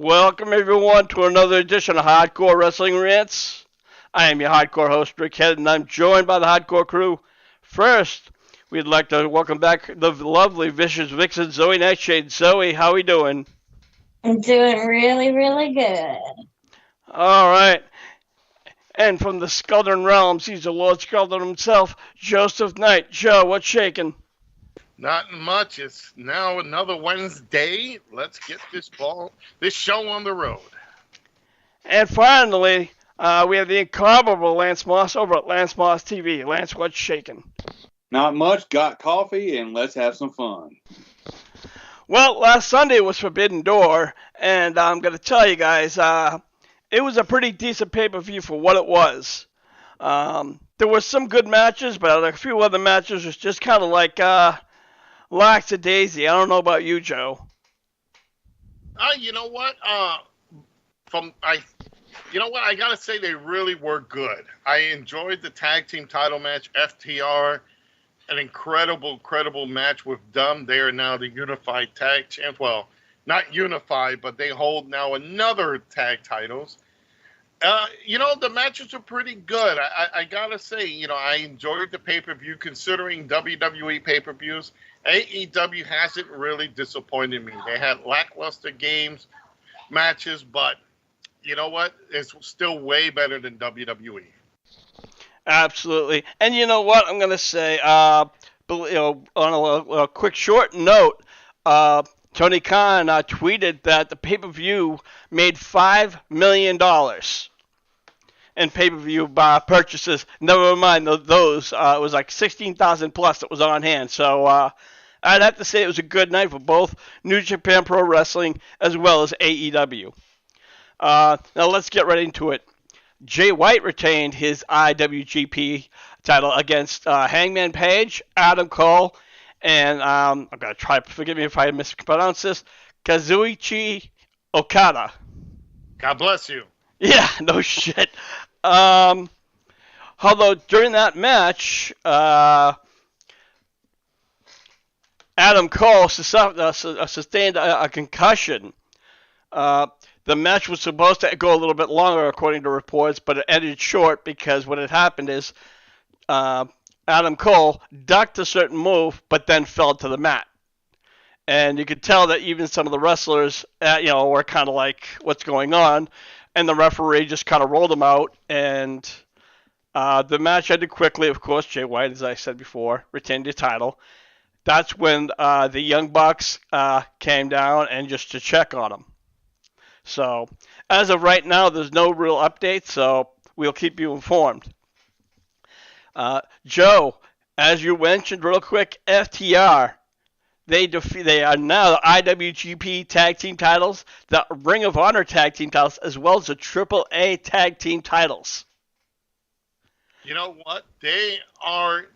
Welcome everyone to another edition of Hardcore Wrestling Rants. I am your hardcore host Rick Head, and I'm joined by the hardcore crew. First, we'd like to welcome back the lovely Vicious Vixen Zoe Nightshade. Zoe, how we doing? I'm doing really, really good. All right. And from the Skeldon realms, he's the Lord Skeldon himself, Joseph Knight. Joe, what's shaking? Not much. It's now another Wednesday. Let's get this show on the road. And finally, we have the incomparable Lance Moss over at Lance Moss TV. Lance, what's shaking? Not much. Got coffee, and let's have some fun. Well, last Sunday was Forbidden Door, and I'm going to tell you guys, it was a pretty decent pay-per-view for what it was. There were some good matches, but a few other matches was just kind of like lackadaisy. I don't know about you, Joe. You know what? I gotta say they really were good. I enjoyed the tag team title match, FTR, an incredible match with them. They are now the unified tag champ. Well, not unified, but they hold now another tag titles. The matches are pretty good. I gotta say, I enjoyed the pay-per-view considering WWE pay-per-views. AEW hasn't really disappointed me. They had lackluster matches, but you know what? It's still way better than WWE. Absolutely. And you know what? I'm going to say, on a quick short note, Tony Khan tweeted that the pay-per-view made $5 million in pay-per-view purchases. Never mind those. It was like 16,000 plus that was on hand. So I'd have to say it was a good night for both New Japan Pro Wrestling as well as AEW. Now let's get right into it. Jay White retained his IWGP title against Hangman Page, Adam Cole, and I'm going to try, forgive me if I mispronounce this, Kazuichi Okada. God bless you. Yeah, no shit. Although during that match, Adam Cole sustained a concussion. The match was supposed to go a little bit longer, according to reports, but it ended short because what had happened is Adam Cole ducked a certain move, but then fell to the mat. And you could tell that even some of the wrestlers, were kind of like, what's going on? And the referee just kind of rolled him out, and the match ended quickly. Of course, Jay White, as I said before, retained the title. That's when the Young Bucks came down and just to check on him. So, as of right now, there's no real update, so we'll keep you informed. Joe, as you mentioned real quick, FTR, they are now the IWGP Tag Team titles, the Ring of Honor Tag Team titles, as well as the AAA Tag Team titles. You know what? They are,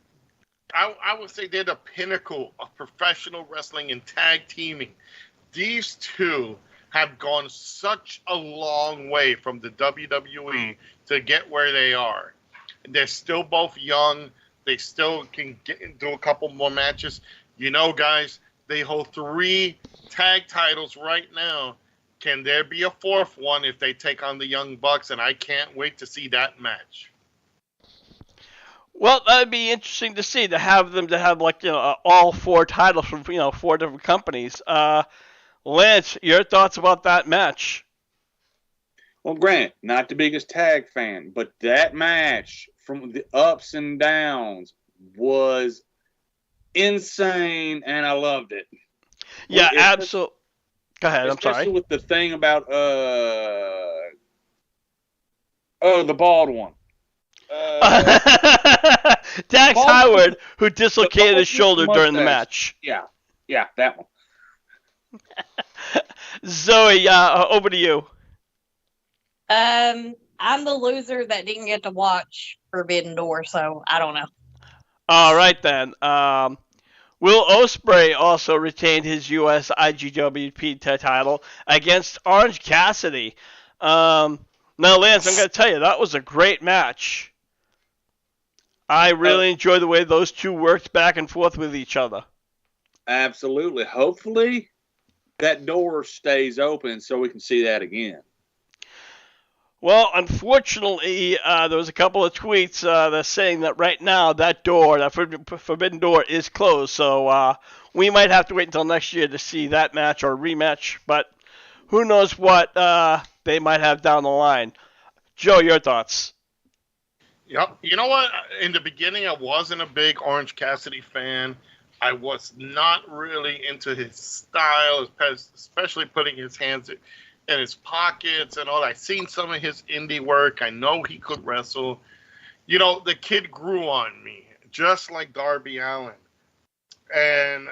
I would say they're the pinnacle of professional wrestling and tag teaming. These two have gone such a long way from the WWE to get where they are. They're still both young. They still can do a couple more matches. Guys, they hold 3 tag titles right now. Can there be a 4th one if they take on the Young Bucks? And I can't wait to see that match. Well, that'd be interesting to see, to have all 4 titles from 4 different companies. Lance, your thoughts about that match? Well, Grant, not the biggest tag fan, but that match from the ups and downs was insane, and I loved it. Yeah, absolutely. Go ahead, I'm sorry. Especially with the thing about the bald one. Dax Howard, who dislocated his shoulder during the match. Yeah, that one. Zoe, over to you. I'm the loser that didn't get to watch Forbidden Door, so I don't know. All right, then. Will Ospreay also retained his U.S. IWGP title against Orange Cassidy. Now, Lance, I'm going to tell you, that was a great match. I really enjoyed the way those two worked back and forth with each other. Absolutely. Hopefully, that door stays open so we can see that again. Well, unfortunately, there was a couple of tweets that's saying that right now that door, that forbidden door, is closed. So we might have to wait until next year to see that match or rematch. But who knows what they might have down the line. Joe, your thoughts? Yep. You know what? In the beginning, I wasn't a big Orange Cassidy fan. I was not really into his style, especially putting his hands in his pockets and all. I've seen some of his indie work. I know he could wrestle. You know, the kid grew on me, just like Darby Allin. And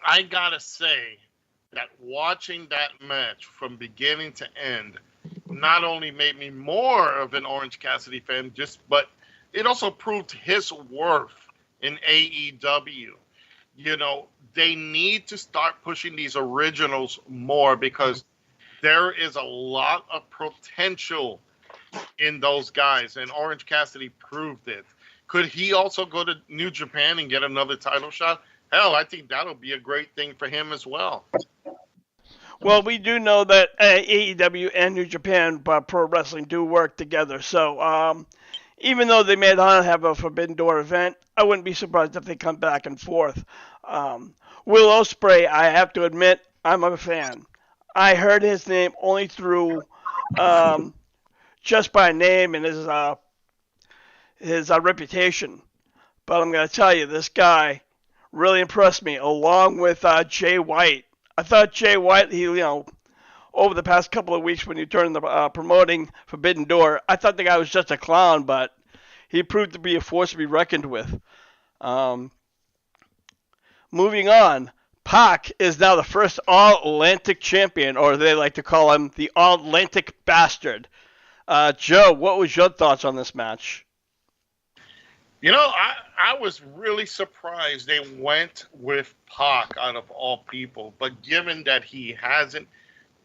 I gotta say that watching that match from beginning to end not only made me more of an Orange Cassidy fan, but it also proved his worth in AEW. You know, they need to start pushing these originals more because there is a lot of potential in those guys, and Orange Cassidy proved it. Could he also go to New Japan and get another title shot? Hell, I think that'll be a great thing for him as well. Well, we do know that AEW and New Japan Pro Wrestling do work together. So even though they may not have a Forbidden Door event, I wouldn't be surprised if they come back and forth. Will Ospreay, I have to admit, I'm a fan. I heard his name only through just by name and his reputation. But I'm going to tell you, this guy really impressed me, along with Jay White. I thought Jay White, over the past couple of weeks when you turned the promoting Forbidden Door, I thought the guy was just a clown, but he proved to be a force to be reckoned with. Moving on, Pac is now the first All-Atlantic champion, or they like to call him the All-Atlantic Bastard. Joe, what was your thoughts on this match? You know, I was really surprised they went with Pac out of all people. But given that he hasn't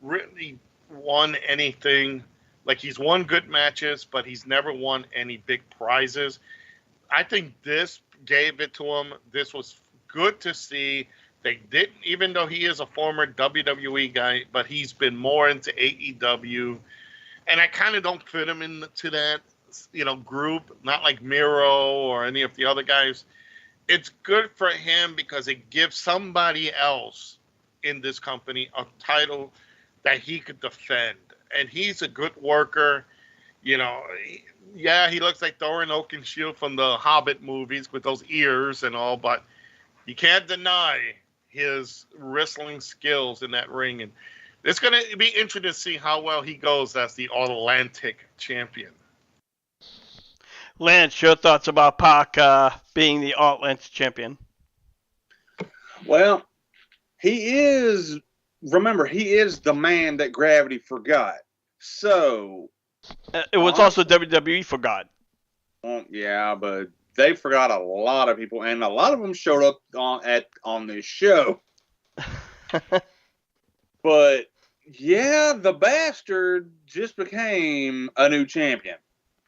really won anything, like he's won good matches, but he's never won any big prizes, I think this gave it to him. This was good to see. They didn't, even though he is a former WWE guy, but he's been more into AEW. And I kind of don't fit him into that group, not like Miro or any of the other guys. It's good for him because it gives somebody else in this company a title that he could defend. And he's a good worker. He looks like Thorin Oakenshield from the Hobbit movies with those ears and all, but you can't deny his wrestling skills in that ring. And it's going to be interesting to see how well he goes as the All-Atlantic champion. Lance, your thoughts about Pac being the All-Atlantic champion? Well, he is the man that Gravity forgot. So it was also WWE forgot. Yeah, but they forgot a lot of people, and a lot of them showed up on this show. But yeah, the Bastard just became a new champion.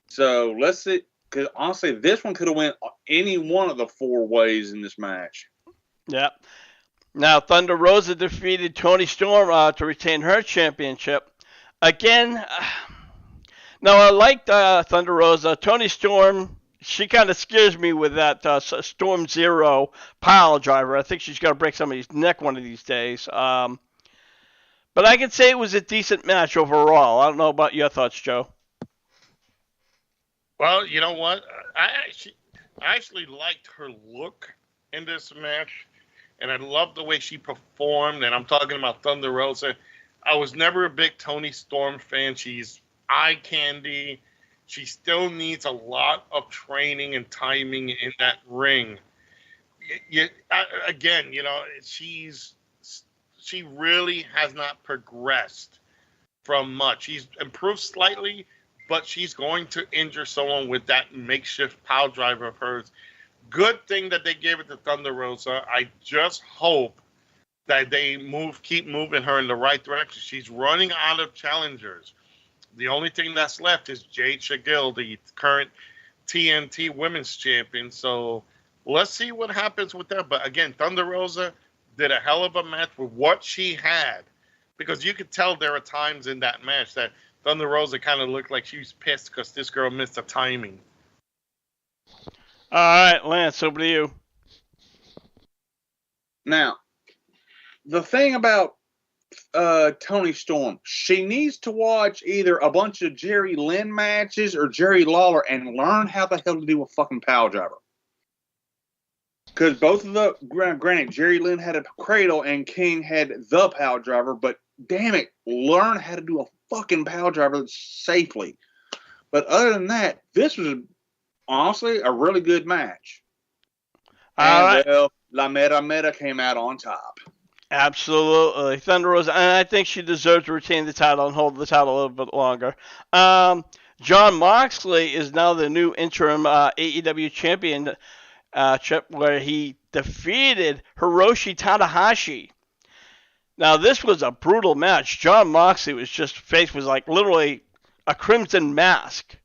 So let's see. Because honestly, this one could have went any one of the four ways in this match. Yeah. Now, Thunder Rosa defeated Toni Storm to retain her championship. Again, now I liked Thunder Rosa. Toni Storm, she kind of scares me with that Storm Zero pile driver. I think she's going to break somebody's neck one of these days. But I can say it was a decent match overall. I don't know about your thoughts, Joe. Well, you know what? I actually liked her look in this match, and I loved the way she performed. And I'm talking about Thunder Rosa. I was never a big Toni Storm fan. She's eye candy. She still needs a lot of training and timing in that ring. She really has not progressed from much. She's improved slightly, but she's going to injure someone with that makeshift pile driver of hers. Good thing that they gave it to Thunder Rosa. I just hope that they keep moving her in the right direction. She's running out of challengers. The only thing that's left is Jade Shagil, the current TNT Women's Champion. So let's see what happens with that. But again, Thunder Rosa, did a hell of a match with what she had, because you could tell there were times in that match that Thunder Rosa kind of looked like she was pissed because this girl missed the timing. All right, Lance, over to you. Now, the thing about Toni Storm, she needs to watch either a bunch of Jerry Lynn matches or Jerry Lawler and learn how the hell to do a fucking power driver. Because both of the, granted, Jerry Lynn had a cradle and King had the power driver, but damn it, learn how to do a fucking power driver safely. But other than that, this was honestly a really good match. And, well, La Mera Mera came out on top. Absolutely. Thunder Rosa, and I think she deserves to retain the title and hold the title a little bit longer. Jon Moxley is now the new interim AEW champion, where he defeated Hiroshi Tanahashi. Now, this was a brutal match. Jon Moxley was just face was like literally a crimson mask.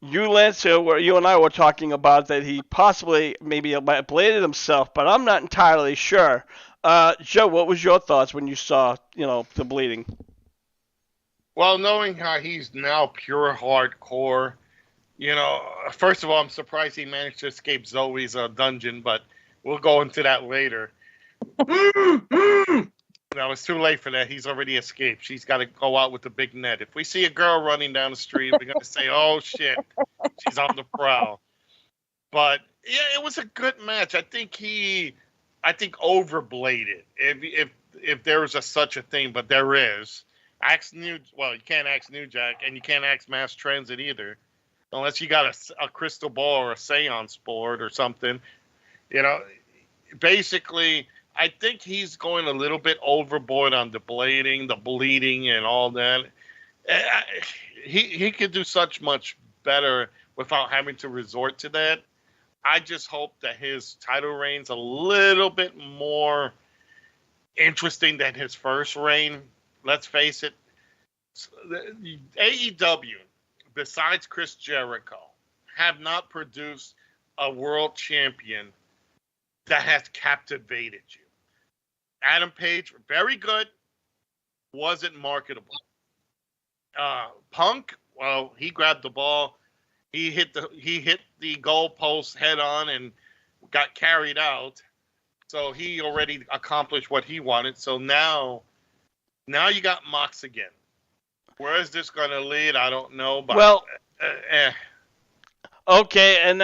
You, Lance, where you and I were talking about that he possibly maybe bladed himself, but I'm not entirely sure. Joe, what was your thoughts when you saw, the bleeding? Well, knowing how he's now pure hardcore, first of all, I'm surprised he managed to escape Zoe's dungeon, but we'll go into that later. No, it's too late for that. He's already escaped. She's got to go out with the big net. If we see a girl running down the street, we're going to say, oh, shit, she's on the prowl. But, yeah, it was a good match. I think overbladed, if there was such a thing, but there is. You can't ask New Jack, and you can't ask Mass Transit either, unless you got a crystal ball or a seance board or something. Basically, I think he's going a little bit overboard on the blading, the bleeding, and all that. He could do such much better without having to resort to that. I just hope that his title reign's a little bit more interesting than his first reign. Let's face it, AEW, besides Chris Jericho, have not produced a world champion that has captivated you. Adam Page, very good, wasn't marketable. Punk, well, he grabbed the ball, he hit the goalpost head on and got carried out. So he already accomplished what he wanted. So now you got Mox again. Where is this going to lead? I don't know. But, Okay, and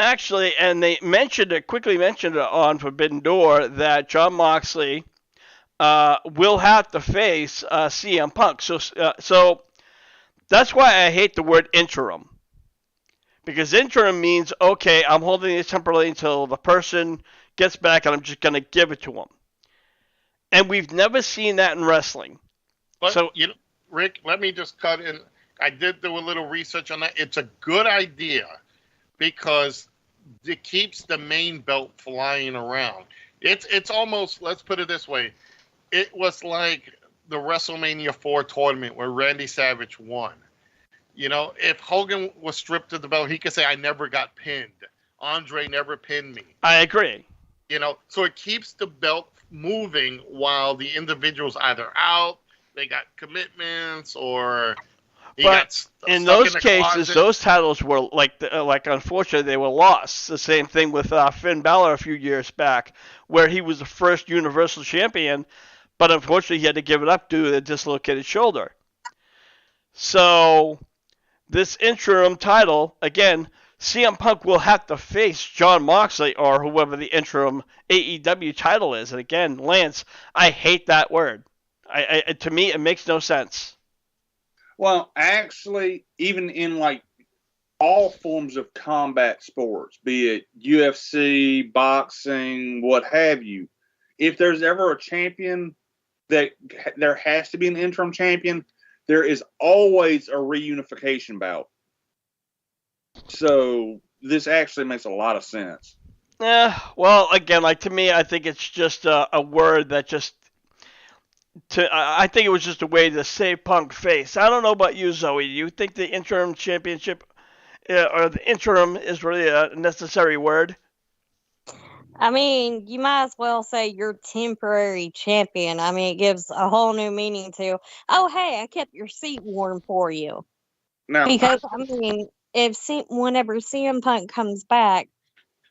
they quickly mentioned it on Forbidden Door that Jon Moxley will have to face CM Punk. So that's why I hate the word interim. Because interim means, okay, I'm holding it temporarily until the person gets back and I'm just going to give it to him. And we've never seen that in wrestling. But, Rick, let me just cut in. I did do a little research on that. It's a good idea because it keeps the main belt flying around. It's almost, let's put it this way, it was like the WrestleMania 4 tournament where Randy Savage won. If Hogan was stripped of the belt, he could say, I never got pinned. Andre never pinned me. I agree. So it keeps the belt moving while the individual's either out, they got commitments, or he got stuck in those the cases, closet. Those titles were like unfortunately they were lost. The same thing with Finn Balor a few years back, where he was the first Universal Champion, but unfortunately he had to give it up due to a dislocated shoulder. So this interim title, again, CM Punk will have to face Jon Moxley or whoever the interim AEW title is. And again, Lance, I hate that word. To me, it makes no sense. Well, actually, even in like all forms of combat sports, be it UFC, boxing, what have you, if there's ever a champion that there has to be an interim champion, there is always a reunification bout. So this actually makes a lot of sense. Yeah, well, again, to me, I think it's just a word that I think it was just a way to save Punk face. I don't know about you, Zoe. Do you think the interim championship or the interim is really a necessary word? I mean, you might as well say you're temporary champion. I mean, it gives a whole new meaning to, oh, hey, I kept your seat warm for you. Now, Because, I mean, whenever CM Punk comes back,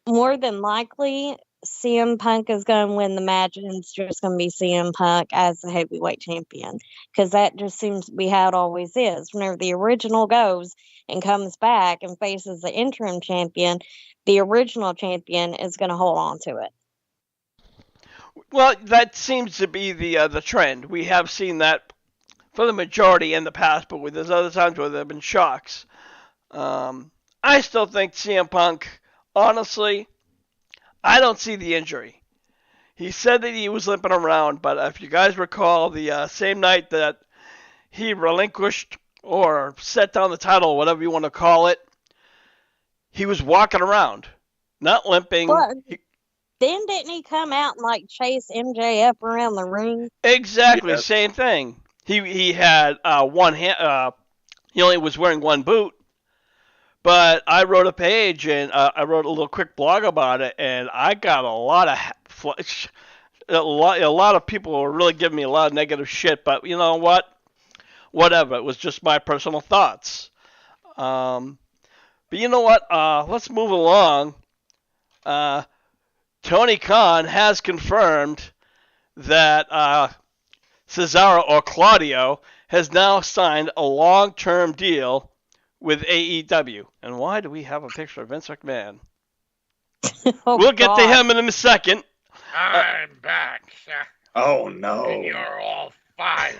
more than likely, CM Punk is going to win the match, and it's just going to be CM Punk as the heavyweight champion. Because that just seems to be how it always is. Whenever the original goes and comes back and faces the interim champion, the original champion is going to hold on to it. Well, that seems to be the trend. We have seen that for the majority in the past, but there's other times where there have been shocks. I still think CM Punk, honestly, I don't see the injury. He said that he was limping around, but if you guys recall, the same night that he relinquished or set down the title, whatever you want to call it, he was walking around, not limping. But then didn't he come out and like chase MJF around the ring? Exactly, Yes. same thing. He had one hand. He only was wearing one boot. But I wrote a page and I wrote a little quick blog about it, and I got a lot of people were really giving me a lot of negative shit. But you know what? Whatever. It was just my personal thoughts. But you know what? Let's move along. Tony Khan has confirmed that Cesaro or Claudio has now signed a long-term deal with AEW. And why do we have a picture of Vince McMahon? Oh, We'll get to God. him in a second. I'm back, oh and no. you're all fired.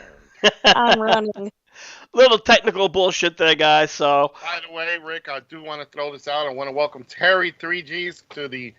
I'm running. Little technical bullshit there, guys. So By the way, Rick, I do want to throw this out. I want to welcome Terry 3Gs to the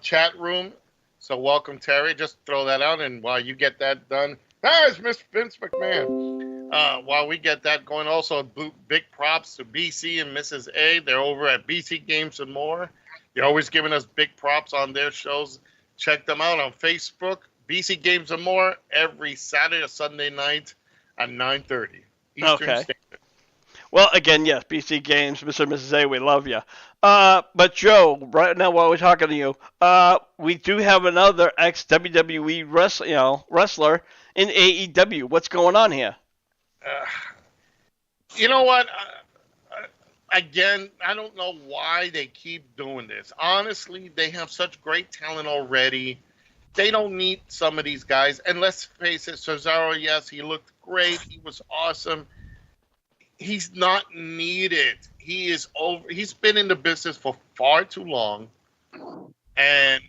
chat room. So welcome, Terry. Just throw that out, and while you get that done, there's Mr. Vince McMahon. While we get that going, also big props to BC and Mrs. A. They're over at BC Games and More. They're always giving us big props on their shows. Check them out on Facebook, BC Games and More, every Saturday or Sunday night at 9:30 Eastern Okay. Standard. well, again, yes, BC Games, Mr. and Mrs. A, we love you. But Joe, right now while we're talking to you, we do have another ex-WWE wrestler in AEW. What's going on here? You know what? Again, I don't know why they keep doing this. Honestly, they have such great talent already. They don't need some of these guys. And let's face it, Cesaro, yes, he looked great. He was awesome. He's not needed. He is over. He's been in the business for far too long. And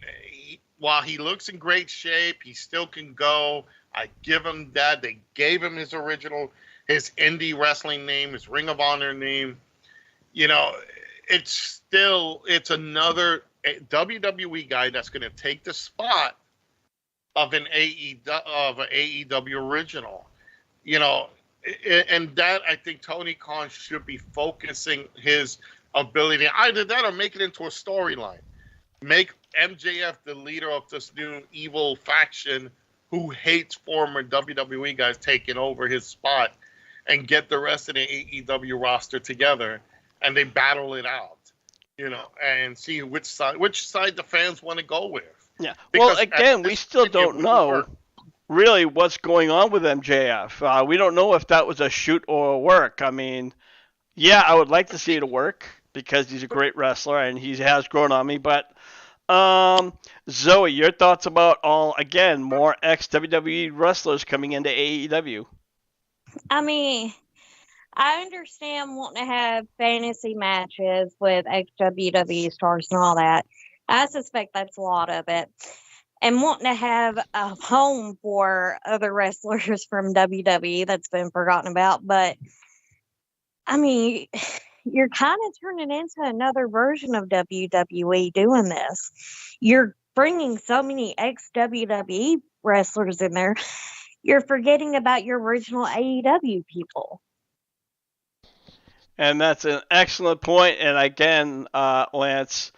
while he looks in great shape, he still can go. I give him that. They gave him his indie wrestling name, his Ring of Honor name. You know, it's another WWE guy that's going to take the spot of an AEW original. You know, and that I think Tony Khan should be focusing his ability. Either that or make it into a storyline. Make MJF the leader of this new evil faction who hates former WWE guys taking over his spot, and get the rest of the AEW roster together and they battle it out, you know, and see which side the fans want to go with. Yeah. Because Well, again, we still point, it don't wouldn't know work. really what's going on with MJF. We don't know if that was a shoot or a work. I mean, yeah, I would like to see it work because he's a great wrestler and he has grown on me. But Zoe, your thoughts about more ex-WWE wrestlers coming into AEW? I mean, I understand wanting to have fantasy matches with ex-WWE stars and all that. I suspect that's a lot of it. And wanting to have a home for other wrestlers from WWE that's been forgotten about. But, I mean, you're kind of turning into another version of WWE doing this. You're bringing so many ex-WWE wrestlers in there. You're forgetting about your original AEW people. And that's an excellent point. And again, Lance,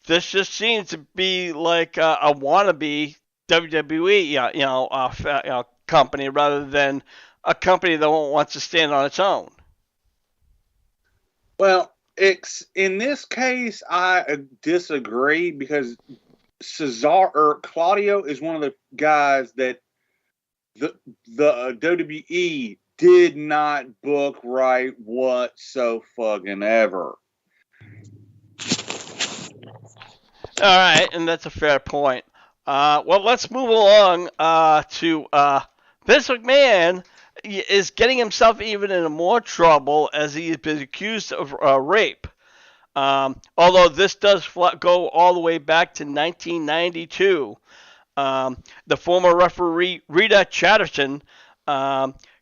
this just seems to be like a wannabe WWE, company rather than a company that wants to stand on its own. Well, In this case, I disagree because Claudio is one of the guys that the WWE did not book right whatsoever. All right, and that's a fair point. Well, let's move along to Vince McMahon is getting himself even in more trouble as he has been accused of rape. Although this does go all the way back to 1992. The former referee Rita Chatterton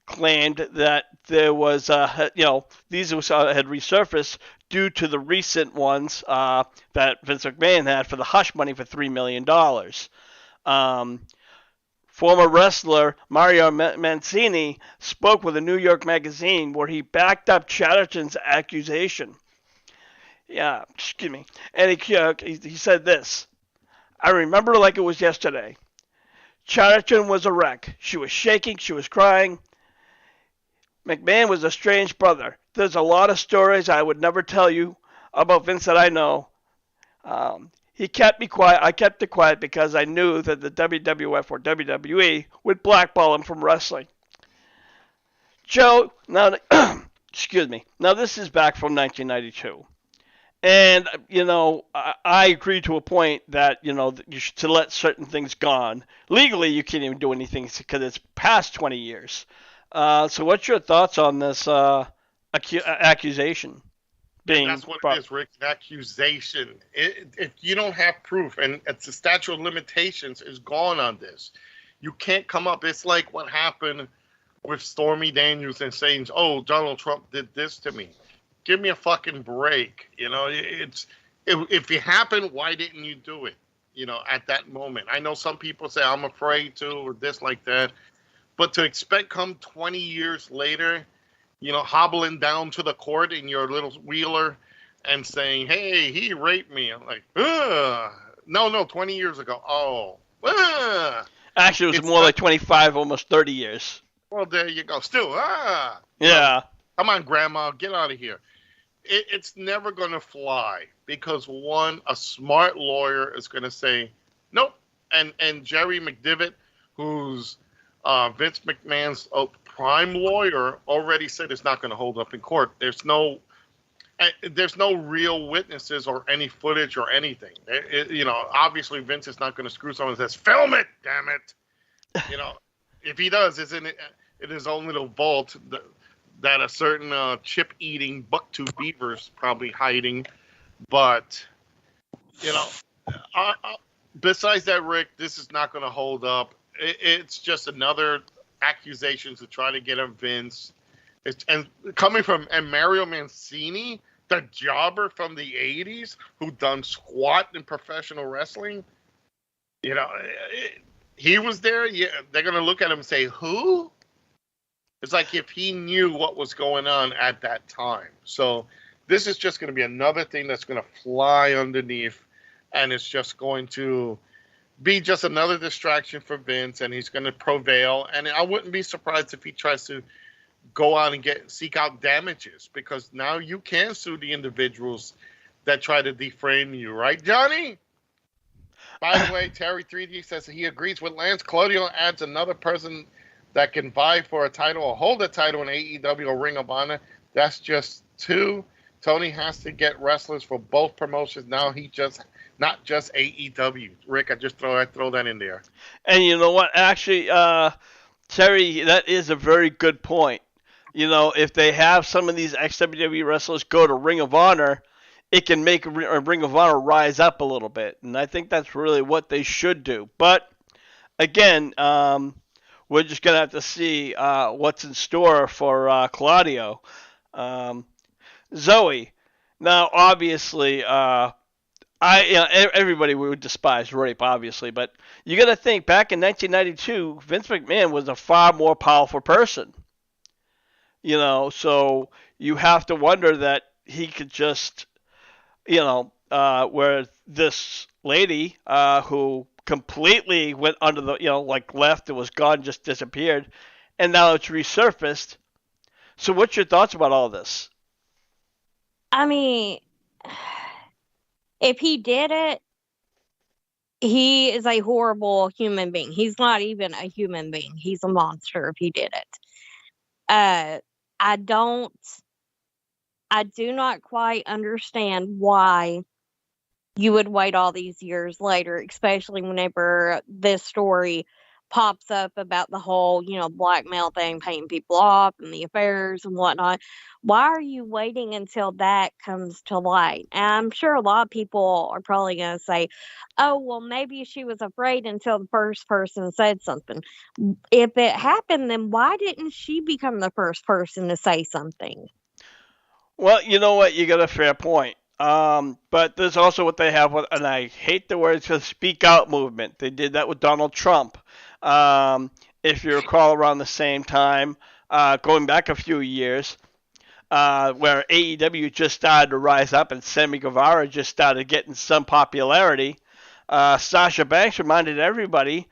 claimed that there was, these had resurfaced due to the recent ones that Vince McMahon had for the hush money for $3 million. Former wrestler Mario Mancini spoke with a New York magazine where he backed up Chatterton's accusation. Yeah, excuse me. And he said this: I remember like it was yesterday. Chatterton was a wreck. She was shaking. She was crying. McMahon was a strange brother. There's a lot of stories I would never tell you about Vince that I know. He kept me quiet. I kept it quiet because I knew that the WWF or WWE would blackball him from wrestling. Joe, now, excuse me. Now this is back from 1992. And, I agree to a point that, you should to let certain things gone. Legally, you can't even do anything because it's past 20 years. So what's your thoughts on this accusation being That's what brought? it is, Rick, an accusation. If you don't have proof, and it's the statute of limitations is gone on this, you can't come up. It's like what happened with Stormy Daniels and saying, oh, Donald Trump did this to me. Give me a fucking break. If it happened, why didn't you do it? At that moment. I know some people say I'm afraid to or this like that, but to expect come 20 years later, hobbling down to the court in your little wheeler and saying, hey, he raped me. I'm like, no, 20 years ago. Oh, Actually, it was more like 25, almost 30 years. Well, there you go. Still, Yeah. Come on, Grandma, get out of here. It's never going to fly because, one, a smart lawyer is going to say, nope. And Jerry McDivitt, who's Vince McMahon's prime lawyer, already said it's not going to hold up in court. There's no real witnesses or any footage or anything. Obviously Vince is not going to screw someone that says, film it, damn it. If he does, it's in his own little vault that a certain chip-eating bucktooth beaver's probably hiding. But, besides that, Rick, this is not going to hold up. It's just another accusation to try to get him Vince. And coming from Mario Mancini, the jobber from the 80s who done squat in professional wrestling, he was there. Yeah, they're going to look at him and say, who? It's like if he knew what was going on at that time. So this is just going to be another thing that's going to fly underneath, and it's just going to be just another distraction for Vince, and he's going to prevail. And I wouldn't be surprised if he tries to go out and seek out damages, because now you can sue the individuals that try to defame you, right, Johnny? By the way, Terry 3D says he agrees with Lance. Claudio adds another person that can vie for a title or hold a title in AEW or Ring of Honor. That's just two. Tony has to get wrestlers for both promotions. Now not just AEW. Rick, I just throw that in there. And you know what? Actually, Terry, that is a very good point. If they have some of these ex-WWE wrestlers go to Ring of Honor, it can make Ring of Honor rise up a little bit. And I think that's really what they should do. But, again, we're just going to have to see what's in store for Claudio. Zoe. Now, obviously, everybody would despise rape, obviously, but you got to think back in 1992, Vince McMahon was a far more powerful person. So you have to wonder that he could just, where this lady who completely went under the, left and was gone, just disappeared, and now it's resurfaced. So what's your thoughts about all this? I mean, if he did it, he is a horrible human being. He's not even a human being. He's a monster if he did it. I do not quite understand why you would wait all these years later, especially whenever this story pops up about the whole, blackmail thing, paying people off and the affairs and whatnot. Why are you waiting until that comes to light? And I'm sure a lot of people are probably going to say, oh, well, maybe she was afraid until the first person said something. If it happened, then why didn't she become the first person to say something? Well, you know what? You got a fair point. But there's also what they have, and I hate the word, the speak out movement. They did that with Donald Trump. If you recall, around the same time, going back a few years, where AEW just started to rise up and Sammy Guevara just started getting some popularity, Sasha Banks reminded everybody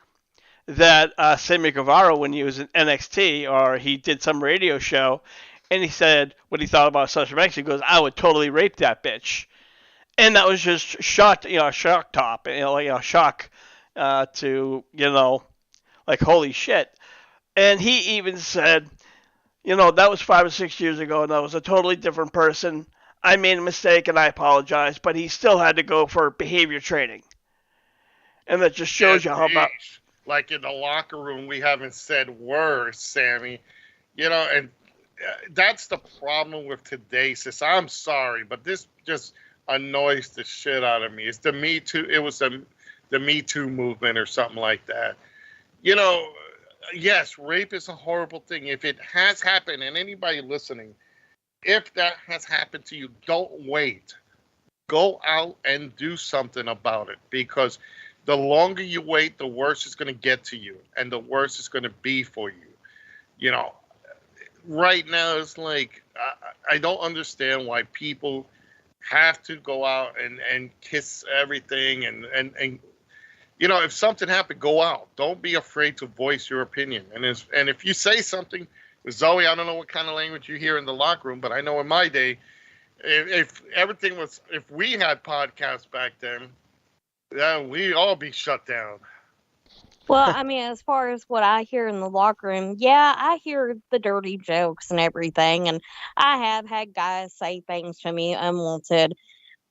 that Sammy Guevara, when he was in NXT or he did some radio show, and he said what he thought about Sasha Banks. He goes, "I would totally rape that bitch," and that was just shock top, shock to like holy shit. And he even said, that was 5 or 6 years ago, and that was a totally different person. I made a mistake and I apologize, but he still had to go for behavior training. And that just shows you how about. Like in the locker room, we haven't said words, Sammy. And that's the problem with today's system. I'm sorry, but this just annoys the shit out of me. It's the Me Too. It was the Me Too movement or something like that. Yes, rape is a horrible thing. If it has happened, and anybody listening, if that has happened to you, don't wait. Go out and do something about it, because the longer you wait, the worse it's going to get to you, and the worse it's going to be for you. Right now, it's like, I don't understand why people have to go out and kiss everything. And if something happened, go out. Don't be afraid to voice your opinion. And if you say something, Zoe, I don't know what kind of language you hear in the locker room, but I know in my day, if we had podcasts back then, we'd all be shut down. Well, I mean, as far as what I hear in the locker room, yeah, I hear the dirty jokes and everything. And I have had guys say things to me unwanted.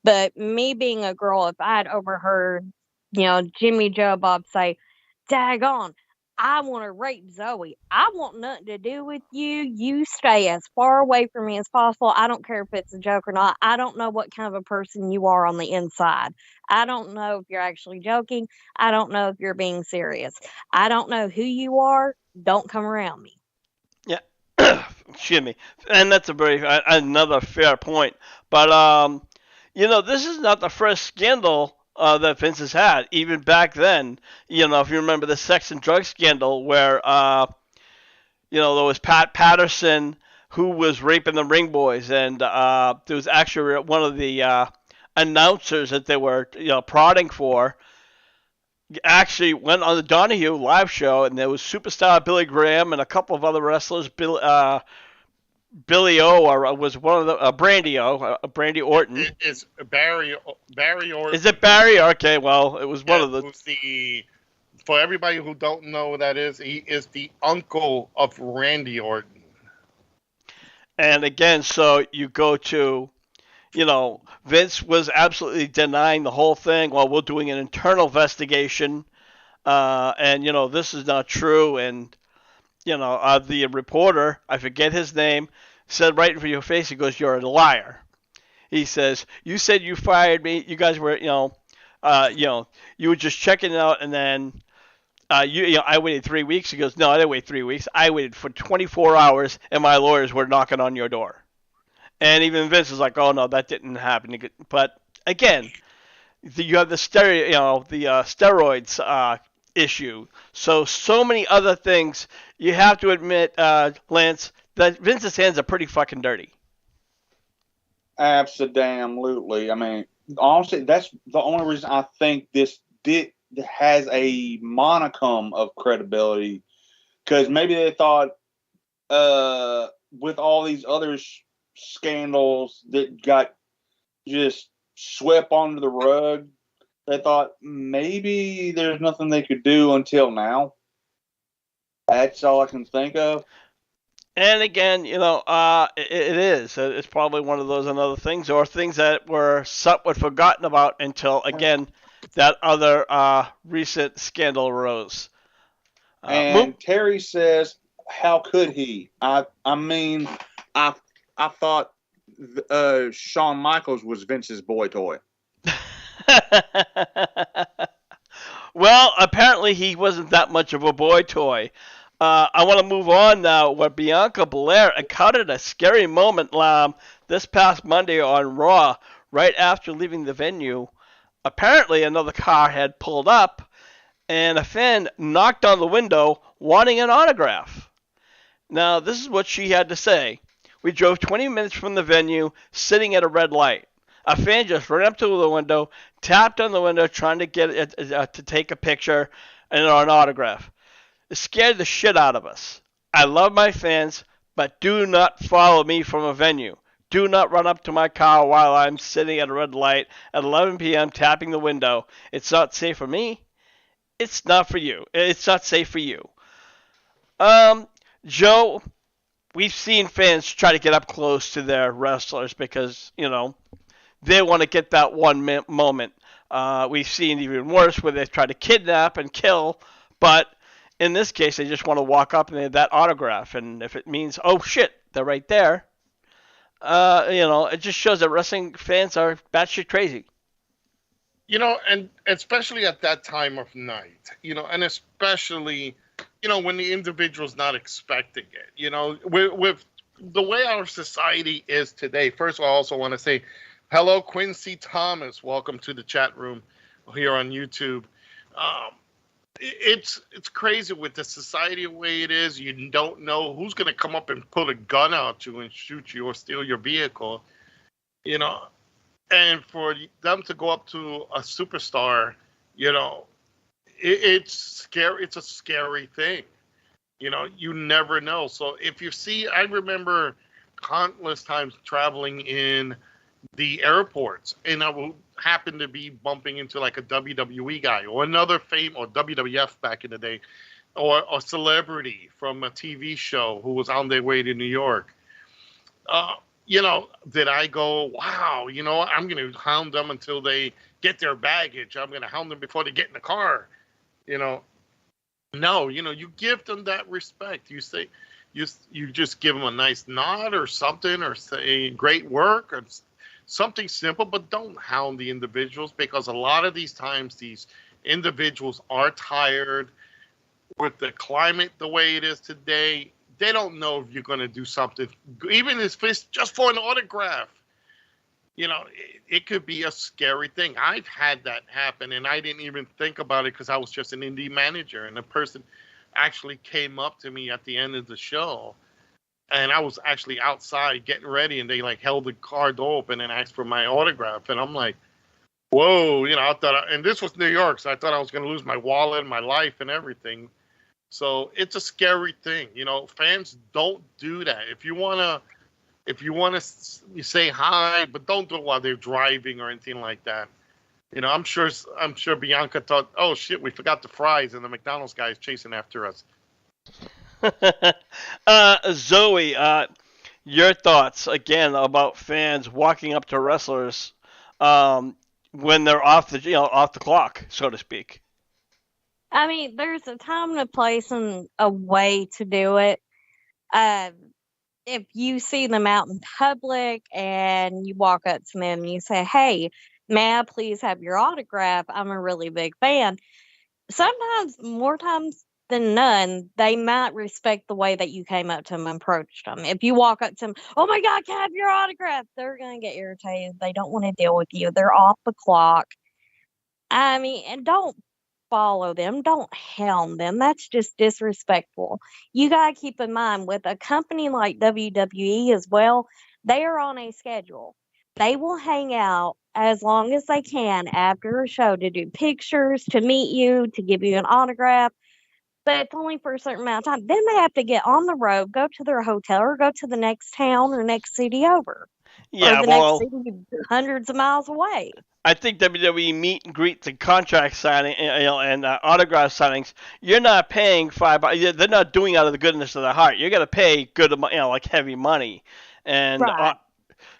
But me being a girl, if I had overheard, Jimmy Joe Bob say, daggone, I want to rape Zoe. I want nothing to do with you. You stay as far away from me as possible. I don't care if it's a joke or not. I don't know what kind of a person you are on the inside. I don't know if you're actually joking. I don't know if you're being serious. I don't know who you are. Don't come around me. Yeah. Excuse me. And that's another fair point. But, this is not the first scandal that Vince has had. Even back then, if you remember the sex and drug scandal where, there was Pat Patterson who was raping the ring boys, and there was actually one of the announcers that they were, prodding for, actually went on the Donahue live show, and there was superstar Billy Graham and a couple of other wrestlers, Billy O, or was one of the Brandy O, Brandy Orton. It's Barry Orton. Is it Barry? Okay, well, it was one of the. For everybody who don't know what that is, he is the uncle of Randy Orton. And again, so you go to, Vince was absolutely denying the whole thing while we're doing an internal investigation, and this is not true, and. The reporter, I forget his name, said right in front of your face, he goes, "You're a liar." He says, "You said you fired me. You guys were, you were just checking it out, and then, I waited 3 weeks." He goes, "No, I didn't wait 3 weeks. I waited for 24 hours, and my lawyers were knocking on your door." And even Vince was like, "Oh no, that didn't happen." But again, you have the steroids issue. So many other things. You have to admit, Lance, that Vince's hands are pretty fucking dirty. Absolutely. I mean, honestly, that's the only reason I think this has a monicum of credibility, because maybe they thought, with all these other scandals that got just swept under the rug. They thought maybe there's nothing they could do until now. That's all I can think of. And again, it is. It's probably one of those and other things, or things that were somewhat forgotten about until, again, that other recent scandal arose. And Terry says, "How could he?" I mean, I thought Shawn Michaels was Vince's boy toy. Well, apparently he wasn't that much of a boy toy. I want to move on now, where Bianca Belair encountered a scary moment this past Monday on Raw, right after leaving the venue. Apparently, another car had pulled up, and a fan knocked on the window wanting an autograph. Now, this is what she had to say. We drove 20 minutes from the venue, sitting at a red light. A fan just ran up to the window, tapped on the window, trying to get it to take a picture and an autograph. It scared the shit out of us. I love my fans, but do not follow me from a venue. Do not run up to my car while I'm sitting at a red light at 11 p.m. tapping the window. It's not safe for me. It's not for you. It's not safe for you. Joe, we've seen fans try to get up close to their wrestlers because, they want to get that one moment. We've seen even worse where they try to kidnap and kill, but in this case, they just want to walk up and they have that autograph. And if it means, oh shit, they're right there, it just shows that wrestling fans are batshit crazy. And especially at that time of night, and especially, when the individual's not expecting it, with the way our society is today. First of all, I also want to say, hello, Quincy Thomas. Welcome to the chat room here on YouTube. It's crazy with the society the way it is. You don't know who's going to come up and pull a gun out you and shoot you or steal your vehicle, And for them to go up to a superstar, it's scary. It's a scary thing. You never know. So if you see, I remember countless times traveling in the airports, and I will happen to be bumping into like a WWE guy or another or WWF back in the day, or a celebrity from a TV show who was on their way to New York. Did I go, wow, I'm going to hound them until they get their baggage. I'm going to hound them before they get in the car. No, you give them that respect. You say, you just give them a nice nod or something, or say great work or something simple, but don't hound the individuals, because a lot of these times these individuals are tired with the climate the way it is today. They don't know if you're going to do something, even if it's just for an autograph. It could be a scary thing. I've had that happen, and I didn't even think about it because I was just an indie manager, and the person actually came up to me at the end of the show, and I was actually outside getting ready, and they held the car door open and asked for my autograph, and I'm like, whoa, I thought, and this was New York, so I thought I was going to lose my wallet and my life and everything. So it's a scary thing. Fans don't do that. If you want to say hi, but don't do it while they're driving or anything like that. I'm sure Bianca thought, oh shit, we forgot the fries, and the McDonald's guy is chasing after us. Zoe, your thoughts again about fans walking up to wrestlers when they're off the clock, so to speak. I mean, there's a time and a place and a way to do it. If you see them out in public and you walk up to them and you say, hey, may I please have your autograph? I'm a really big fan. Sometimes, more times than none, they might respect the way that you came up to them and approached them. If you walk up to them, oh my God, can I have your autograph? They're going to get irritated. They don't want to deal with you. They're off the clock. I mean, and don't follow them. Don't hound them. That's just disrespectful. You got to keep in mind, with a company like WWE as well, they are on a schedule. They will hang out as long as they can after a show to do pictures, to meet you, to give you an autograph. But it's only for a certain amount of time. Then they have to get on the road, go to their hotel, or go to the next town or next city over. or Yeah, the next well, city hundreds of miles away. I think WWE meet and greets and contract signing, and autograph signings. You're not paying $5. They're not doing it out of the goodness of their heart. You're gonna pay good, like heavy money, and Right.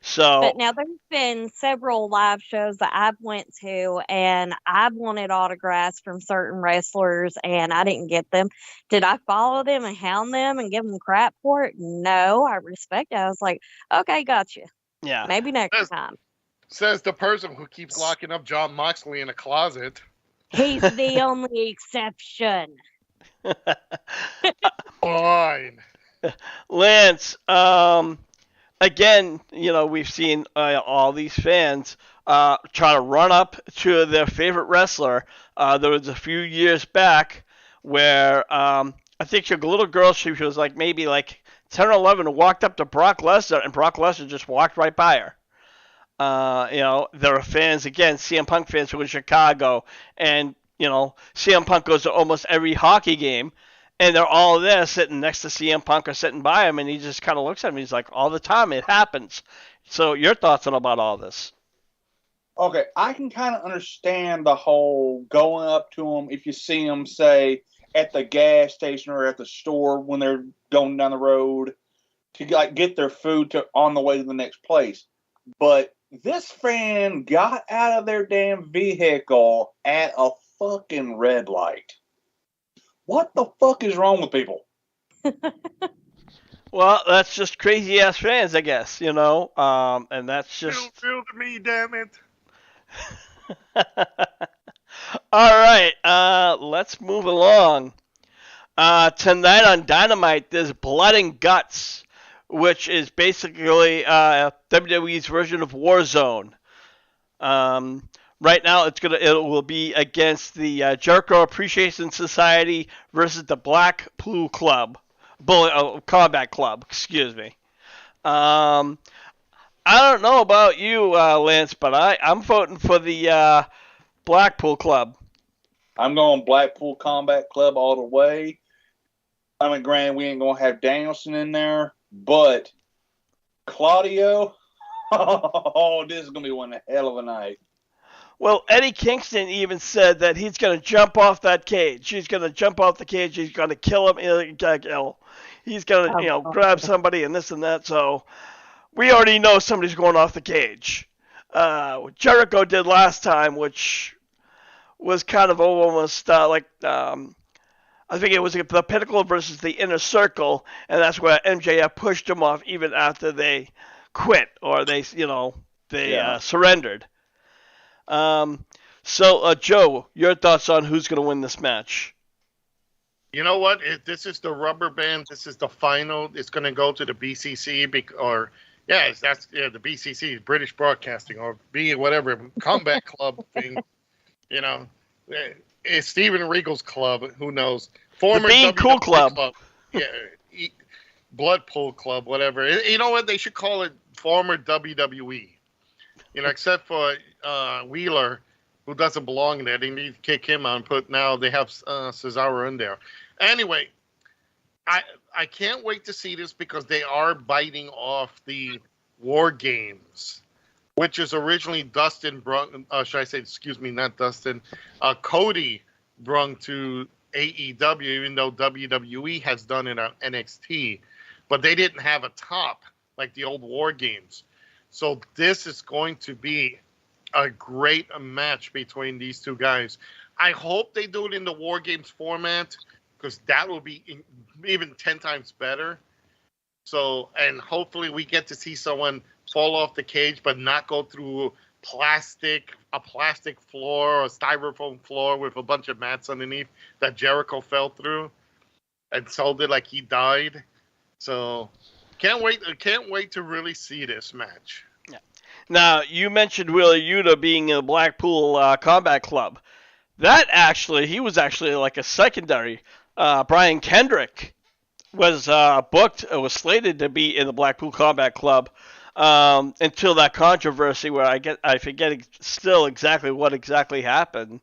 so But now there's been several live shows that I've went to, and I've wanted autographs from certain wrestlers, and I didn't get them. Did I follow them and hound them and give them crap for it? No, I respect it. I was like, okay, gotcha. yeah. Maybe next Says, time. says the person who keeps locking up John Moxley in a closet. He's the only exception. Fine. Lance, again, we've seen all these fans try to run up to their favorite wrestler. There was a few years back where I think a little girl, she was like maybe like 10 or 11, who walked up to Brock Lesnar, and Brock Lesnar just walked right by her. There are fans, again, CM Punk fans who are in Chicago, and, CM Punk goes to almost every hockey game, and they're all there sitting next to CM Punk or sitting by him, and he just kind of looks at him. He's like, all the time it happens. So your thoughts on about all this? Okay, I can kind of understand the whole going up to them if you see them, say, at the gas station or at the store when they're going down the road to get their food on the way to the next place. But this fan got out of their damn vehicle at a fucking red light. What the fuck is wrong with people? Well, that's just crazy ass fans, I guess, and that's just. Feel to me, damn it. All right, let's move along. Tonight on Dynamite, there's Blood and Guts, which is basically WWE's version of Warzone. Right now, it will be against the Jericho Appreciation Society versus the Blackpool Club, Combat Club. Excuse me. I don't know about you, Lance, but I'm voting for the Blackpool Club. I'm going Blackpool Combat Club all the way. I mean, granted, we ain't going to have Danielson in there, but Claudio, this is going to be one hell of a night. Well, Eddie Kingston even said that he's going to jump off that cage. He's going to jump off the cage. He's going to kill him. He's going to, grab somebody and this and that. So we already know somebody's going off the cage. What Jericho did last time, which was kind of almost I think it was the Pinnacle versus the Inner Circle, and that's where MJF pushed him off even after they quit or they surrendered. So, Joe, your thoughts on who's going to win this match? You know what? This is the rubber band. This is the final. It's going to go to the BCC the BCC, British Broadcasting, or whatever Combat Club thing. It's Steven Regal's club. Who knows? Former the Being Cool Club. Yeah, Bloodpool Club, whatever. You know what? They should call it former WWE. Except for Wheeler, who doesn't belong there. They need to kick him out and now they have Cesaro in there. Anyway, I can't wait to see this because they are biting off the War Games, which is originally Cody brung to AEW, even though WWE has done it on NXT, but they didn't have a top like the old War Games. So this is going to be a great match between these two guys. I hope they do it in the War Games format because that will be even 10 times better. So, and hopefully we get to see someone fall off the cage but not go through a plastic floor or styrofoam floor with a bunch of mats underneath that Jericho fell through and sold it like he died. So can't wait to really see this match. Yeah. Now, you mentioned Wheeler Yuta being in the Blackpool Combat Club. He was actually like a secondary. Brian Kendrick was was slated to be in the Blackpool Combat Club until that controversy where I forget still exactly what happened.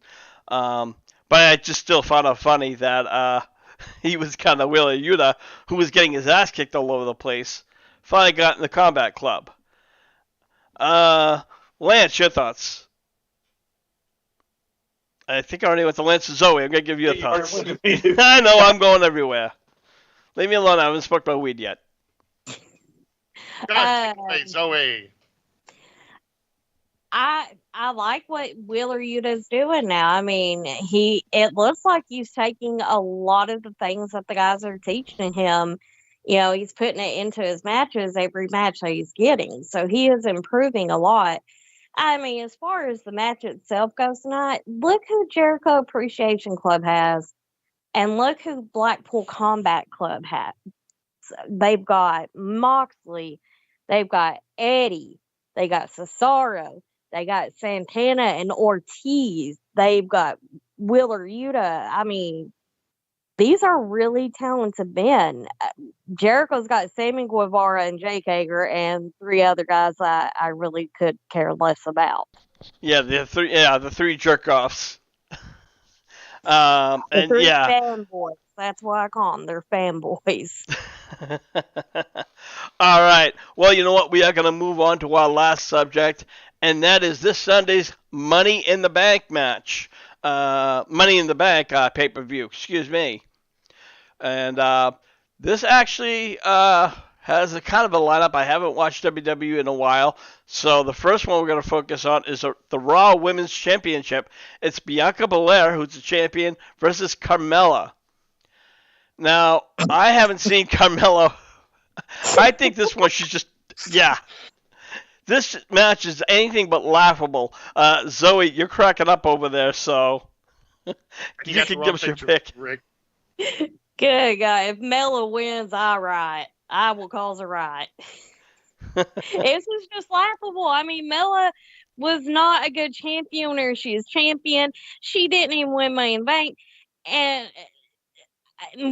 But I just still found it funny that he was kind of Wheeler Yuta, who was getting his ass kicked all over the place, finally got in the Combat Club. Lance, your thoughts? I think I already went to Lance and Zoe. I'm going to give you your thoughts. I know, I'm going everywhere. Leave me alone. I haven't smoked my weed yet. God, take it away, Zoe. I like what Wheeler Yuta's doing now. I mean, it looks like he's taking a lot of the things that the guys are teaching him. You know, he's putting it into his matches every match that he's getting. So he is improving a lot. I mean, as far as the match itself goes tonight, look who Jericho Appreciation Club has, and look who Blackpool Combat Club has. They've got Moxley, they've got Eddie, they got Cesaro, they got Santana and Ortiz, they've got Wheeler Yuta. I mean, these are really talented men. Jericho's got Sammy Guevara and Jake Hager and 3 other guys I really could care less about. Yeah, the three jerk offs. And yeah, fanboys. That's why I call them. They're fanboys. All right. Well, you know what? We are going to move on to our last subject, and that is this Sunday's Money in the Bank match. Money in the Bank pay-per-view. Excuse me. And this actually has a kind of a lineup. I haven't watched WWE in a while. So the first one we're going to focus on is the Raw Women's Championship. It's Bianca Belair, who's the champion, versus Carmella. Now, I haven't seen Carmella. I think this one she's just, yeah. This match is anything but laughable. Zoe, you're cracking up over there, so you can give us your pick. Rick. Good guy. If Mella wins, I riot. I will cause a riot. This is just laughable. I mean, Mella was not a good champion when she was champion. She didn't even win Money in the Bank. And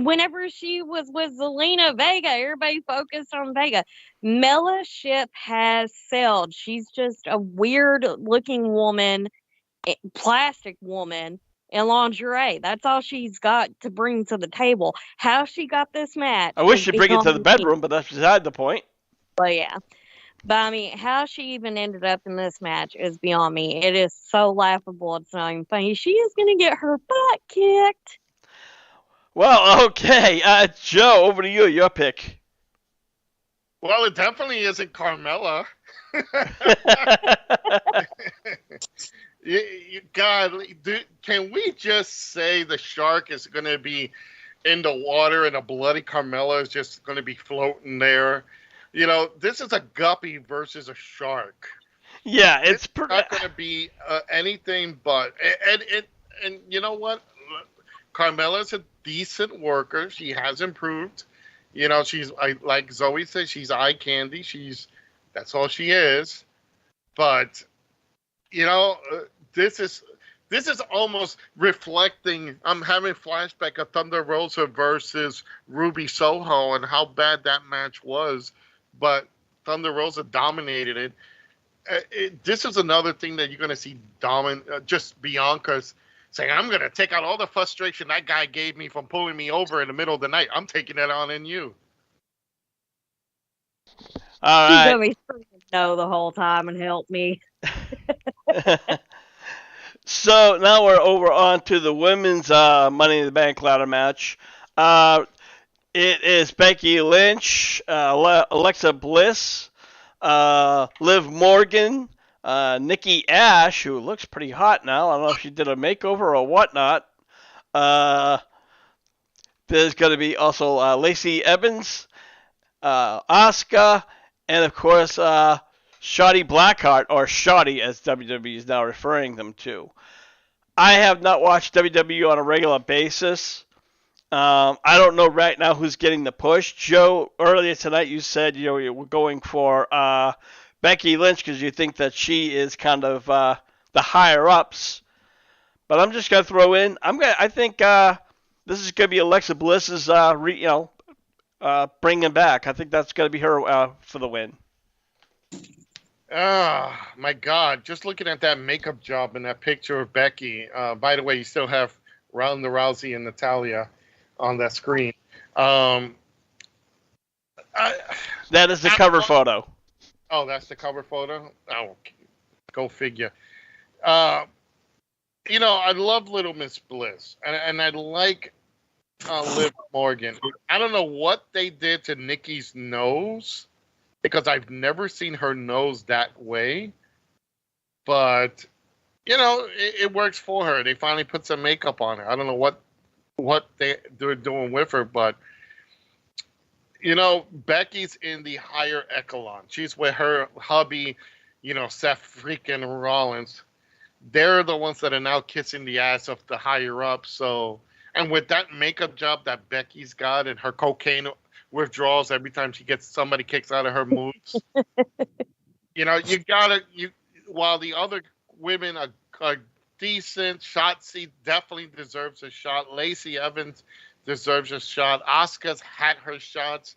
whenever she was with Zelina Vega, everybody focused on Vega. Mella's ship has sailed. She's just a weird-looking woman, plastic woman, in lingerie. That's all she's got to bring to the table. How she got this match. I wish she'd bring it to the bedroom, but that's beside the point. Well, yeah. But I mean, how she even ended up in this match is beyond me. It is so laughable. It's not even funny. She is going to get her butt kicked. Well, okay. Joe, over to you. Your pick. Well, it definitely isn't Carmella. God, can we just say the shark is going to be in the water and a bloody Carmella is just going to be floating there? You know, this is a guppy versus a shark. Yeah, it's not going to be anything but. And you know what? Carmella's a decent worker. She has improved. You know, like Zoe said, she's eye candy. That's all she is. But you know, this is almost reflecting. I'm having a flashback of Thunder Rosa versus Ruby Soho and how bad that match was. But Thunder Rosa dominated it. This is another thing that you're going to see just Bianca's saying, I'm going to take out all the frustration that guy gave me from pulling me over in the middle of the night. I'm taking that on in you. All right. She's going to be screaming no the whole time and help me. So now we're over on to the women's Money in the Bank ladder match. It is Becky Lynch, Alexa Bliss, Liv Morgan, Nikki Ash, who looks pretty hot now. I don't know if she did a makeover or whatnot. There's going to be also Lacey Evans, Asuka, and of course Shotty Blackheart, or Shotty as WWE is now referring them to. I have not watched WWE on a regular basis. I don't know right now who's getting the push. Joe, earlier tonight you said you were going for Becky Lynch because you think that she is kind of the higher ups. But I'm just gonna throw in. I think this is gonna be Alexa Bliss's bringing back. I think that's gonna be her for the win. Oh, my God. Just looking at that makeup job and that picture of Becky. By the way, you still have Ronda Rousey and Natalya on that screen. That is the cover photo. Oh, that's the cover photo. Oh, go figure. Uh, I love Little Miss Bliss, and I like Liv Morgan. I don't know what they did to Nikki's nose because I've never seen her nose that way, but it works for her. They finally put some makeup on her. I don't know what they're doing with her, but Becky's in the higher echelon. She's with her hubby, Seth freaking Rollins. They're the ones that are now kissing the ass of the higher up. So, and with that makeup job that Becky's got and her cocaine withdrawals every time somebody kicks out of her moves, while the other women are decent, Shotzi definitely deserves a shot. Lacey Evans deserves a shot. Asuka's had her shots.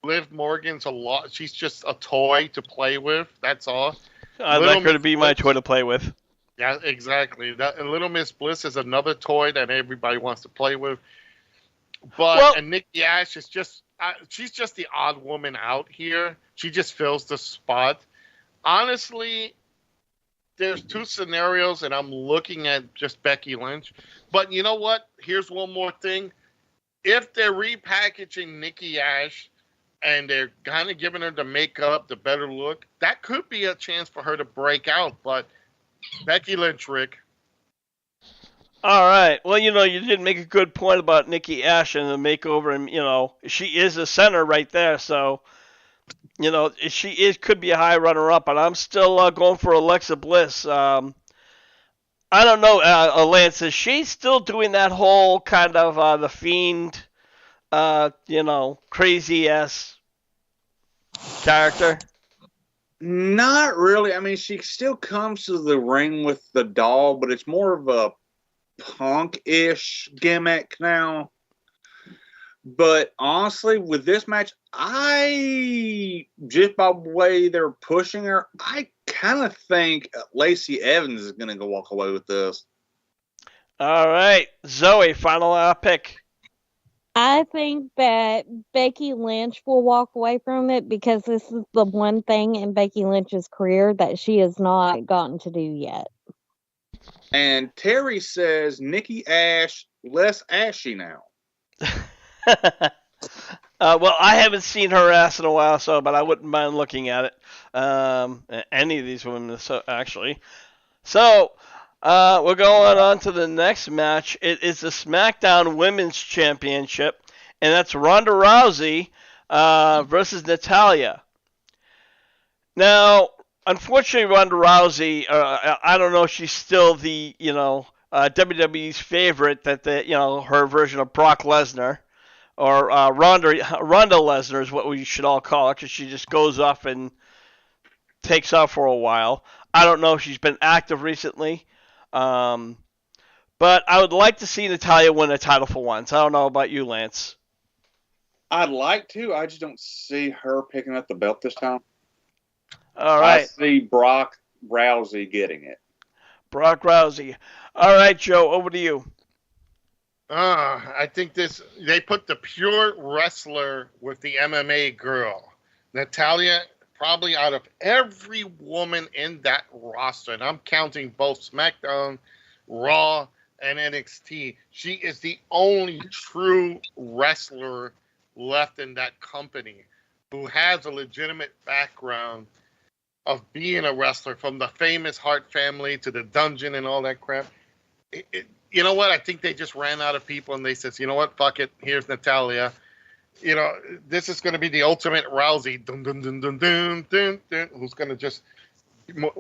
Liv Morgan's a lot. She's just a toy to play with. That's all. I'd like her to be my toy to play with. Yeah, exactly. And Little Miss Bliss is another toy that everybody wants to play with. And Nikki Ash is she's just the odd woman out here. She just fills the spot. Honestly, there's two scenarios, and I'm looking at just Becky Lynch. But you know what? Here's one more thing. If they're repackaging Nikki Ash and they're kind of giving her the makeup, the better look, that could be a chance for her to break out. But Becky Lynch, Rick. All right. Well, you did make a good point about Nikki Ash and the makeover, and she is a center right there. So, she could be a high runner-up, but I'm still going for Alexa Bliss. I don't know, Lance, is she still doing that whole kind of the Fiend, crazy ass character? Not really. I mean, she still comes to the ring with the doll, but it's more of a punk-ish gimmick now. But honestly, with this match, just by the way they're pushing her, I kind of think Lacey Evans is going to go walk away with this. All right. Zoe, final pick. I think that Becky Lynch will walk away from it because this is the one thing in Becky Lynch's career that she has not gotten to do yet. And Terry says Nikki Ash less ashy now. Well, I haven't seen her ass in a while, but I wouldn't mind looking at it. Any of these women, actually. So, we're going on to the next match. It is the SmackDown Women's Championship, and that's Ronda Rousey versus Natalya. Now, unfortunately, Ronda Rousey, I don't know if she's still the, WWE's favorite, that her version of Brock Lesnar, or Ronda Lesnar is what we should all call her, because she just goes off and takes off for a while. I don't know if she's been active recently. But I would like to see Natalya win a title for once. I don't know about you, Lance. I'd like to. I just don't see her picking up the belt this time. All right. I see Brock Rousey getting it. Brock Rousey. All right, Joe, over to you. I think they put the pure wrestler with the MMA girl. Natalya, probably out of every woman in that roster, and I'm counting both SmackDown, Raw, and NXT, she is the only true wrestler left in that company who has a legitimate background of being a wrestler, from the famous Hart family to the Dungeon and all that crap. You know what? I think they just ran out of people, and they said, you know what? Fuck it. Here's Natalya. This is going to be the ultimate Rousey, dun, dun, dun, dun, dun, dun, dun, who's going to just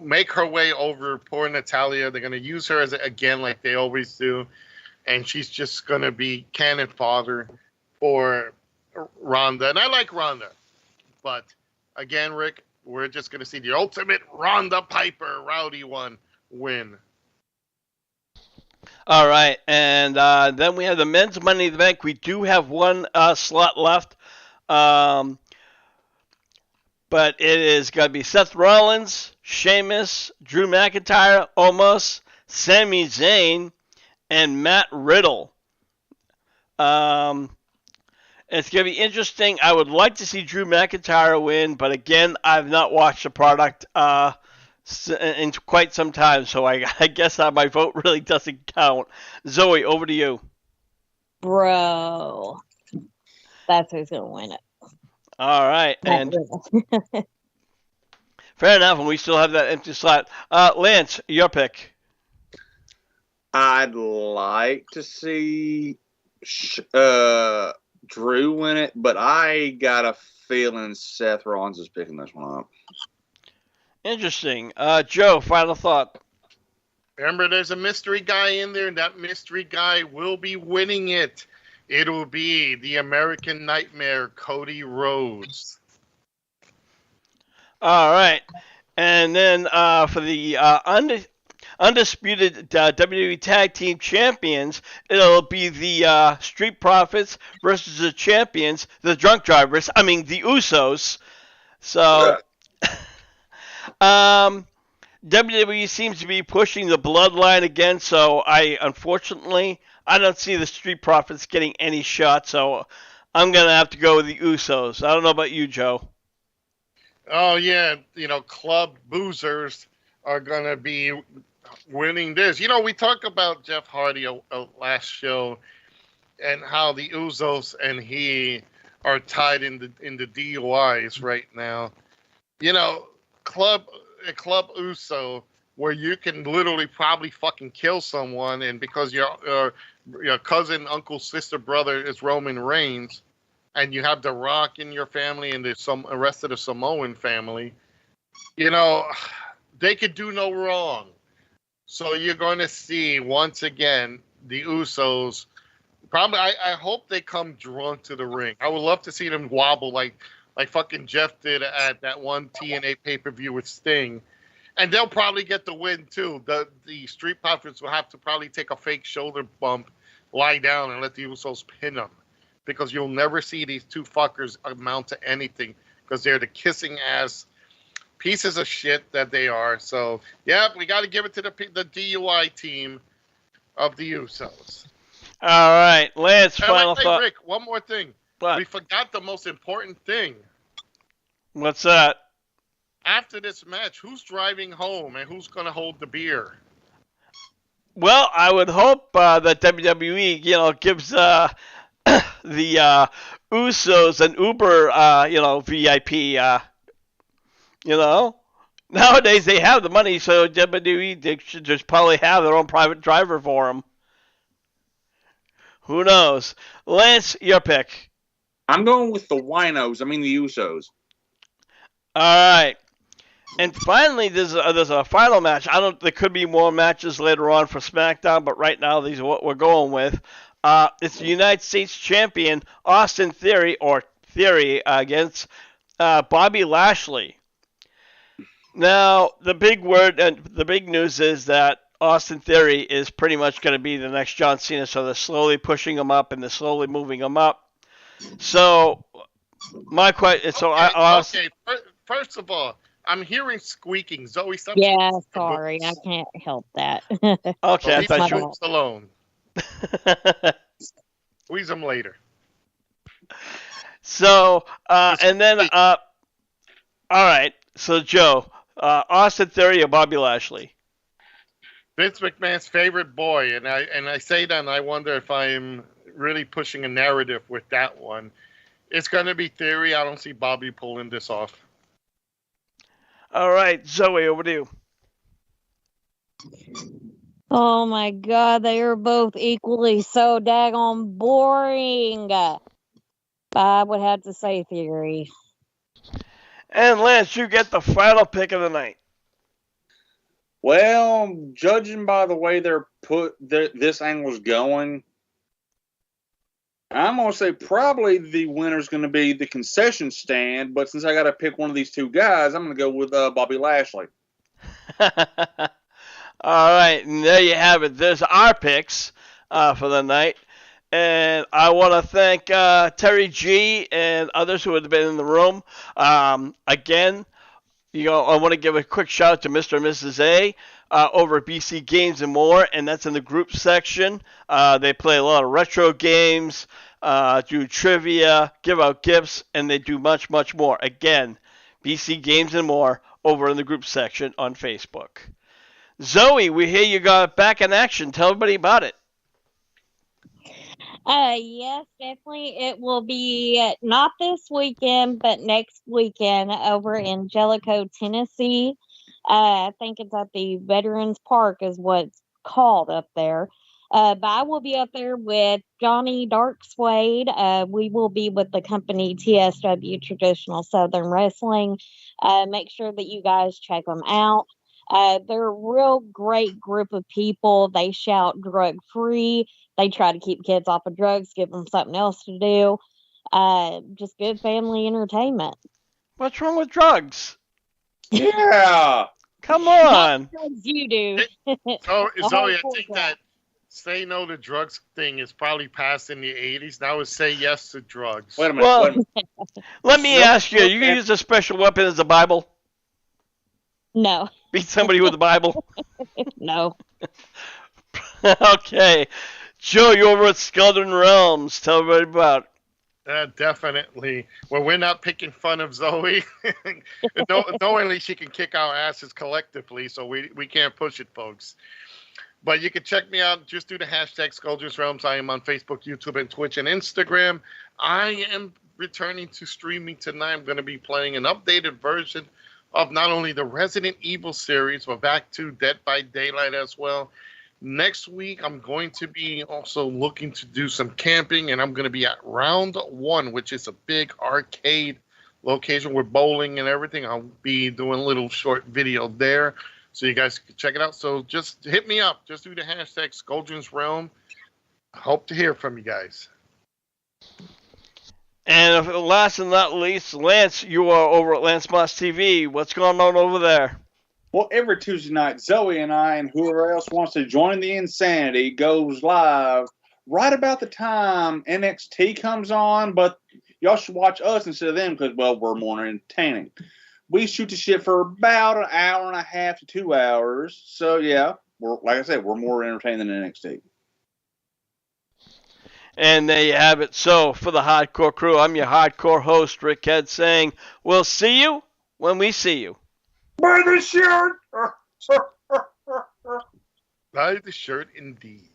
make her way over poor Natalya. They're going to use her again like they always do, and she's just going to be cannon fodder for Ronda. And I like Ronda, but again, Rick, we're just going to see the ultimate Ronda Piper Rowdy one win. All right, and then we have the men's Money in the Bank. We do have one slot left, but it is going to be Seth Rollins, Sheamus, Drew McIntyre, Omos, Sami Zayn, and Matt Riddle. It's going to be interesting. I would like to see Drew McIntyre win, but again, I've not watched the product in quite some time, so I guess my vote really doesn't count. Zoe, over to you. Bro. That's who's going to win it. All right, and fair enough, and we still have that empty slot. Lance, your pick. I'd like to see Drew win it, but I got a feeling Seth Rollins is picking this one up. Interesting. Joe, final thought. Remember, there's a mystery guy in there, and that mystery guy will be winning it. It'll be the American Nightmare, Cody Rhodes. All right. And then for the undisputed WWE Tag Team Champions, it'll be the Street Profits versus the champions, the Drunk Drivers, the Usos. So, WWE seems to be pushing the bloodline again, so unfortunately, I don't see the Street Profits getting any shot, so I'm going to have to go with the Usos. I don't know about you, Joe. Oh, yeah, club boozers are going to be winning this. We talked about Jeff Hardy last show and how the Usos and he are tied in the DUIs right now. Club Uso, where you can literally probably fucking kill someone, and because your cousin, uncle, sister, brother is Roman Reigns, and you have The Rock in your family and the rest of the Samoan family, they could do no wrong. So you're going to see, once again, the Usos. Probably, I hope they come drunk to the ring. I would love to see them wobble like fucking Jeff did at that one TNA pay-per-view with Sting. And they'll probably get the win, too. The Street Profits will have to probably take a fake shoulder bump, lie down, and let the Usos pin them. Because you'll never see these two fuckers amount to anything, because they're the kissing ass pieces of shit that they are. So, yeah, we got to give it to the DUI team of the Usos. All right, Lance, final thought. Rick, one more thing. What? We forgot the most important thing. What's that? After this match, who's driving home and who's going to hold the beer? Well, I would hope that WWE, gives the Usos an Uber, VIP. Nowadays they have the money, so WWE they should just probably have their own private driver for them. Who knows? Lance, your pick. I'm going with the Winos. The Usos. All right. And finally, there's a final match. There could be more matches later on for SmackDown, but right now these are what we're going with. It's the United States Champion Austin Theory against Bobby Lashley. Now, the big word and the big news is that Austin Theory is pretty much going to be the next John Cena, so they're slowly pushing him up and they're slowly moving him up. So, my question. Okay. First of all, I'm hearing squeaking. Zoe, stop. Yeah, sorry, I can't help that. Okay, I thought you were alone. Squeeze them later. So, and then, all right. So, Joe, Austin Theory or Bobby Lashley? Vince McMahon's favorite boy, and I say that, and I wonder if I'm really pushing a narrative with that one. It's going to be Theory. I don't see Bobby pulling this off. All right, Zoe, over to you. Oh my God, they are both equally so daggone boring. I would have to say Theory. And Lance, you get the final pick of the night. Well, judging by the way this angle's going, I'm going to say probably the winner's going to be the concession stand, but since I got to pick one of these two guys, I'm going to go with Bobby Lashley. All right, and there you have it. There's our picks for the night. And I want to thank Terry G and others who have been in the room. Again, I want to give a quick shout out to Mr. and Mrs. A over at BC Games and More, and that's in the group section. They play a lot of retro games, do trivia, give out gifts, and they do much, much more. Again, BC Games and More over in the group section on Facebook. Zoe, we hear you got back in action. Tell everybody about it. Yes, definitely. It will be not this weekend, but next weekend over in Jellicoe, Tennessee. I think it's at the Veterans Park is what it's called up there. But I will be up there with Johnny Dark Suede. We will be with the company TSW Traditional Southern Wrestling. Make sure that you guys check them out. They're a real great group of people. They shout drug free. They try to keep kids off of drugs, give them something else to do. Just good family entertainment. What's wrong with drugs? Yeah. Come on. Drugs you do. So, Zoe, I whole think point. that say no to drugs thing is probably past in the 80s. Now it's say yes to drugs. Wait a minute. Well, wait a minute. let me Nope, ask you, you can okay. use a special weapon as a Bible? No, Beat somebody with a Bible? no. Okay. Joe, you're over at Skeleton Realms. Tell everybody about it. Definitely. Well, we're not picking fun of Zoe. Knowingly, she can kick our asses collectively, so we can't push it, folks. But you can check me out. Just do the hashtag Scolders Realms. I am on Facebook, YouTube, and Twitch, and Instagram. I am returning to streaming tonight. I'm going to be playing an updated version of not only the Resident Evil series, but back to Dead by Daylight as well. Next week, I'm going to be also looking to do some camping, and I'm going to be at Round 1, which is a big arcade location with bowling and everything. I'll be doing a little short video there, so you guys can check it out. So just hit me up. Just do the hashtag Scoldrins Realm. Hope to hear from you guys. And last and not least, Lance, you are over at Lance Moss TV. What's going on over there? Well, every Tuesday night, Zoe and I and whoever else wants to join the insanity goes live right about the time NXT comes on, but y'all should watch us instead of them because, well, we're more entertaining. We shoot the shit for about an hour and a half to 2 hours. So, yeah, like I said, we're more entertaining than NXT. And there you have it. So, for the Hardcore Crew, I'm your Hardcore host, Rick Head, saying, we'll see you when we see you. Buy the shirt! Buy the shirt, indeed.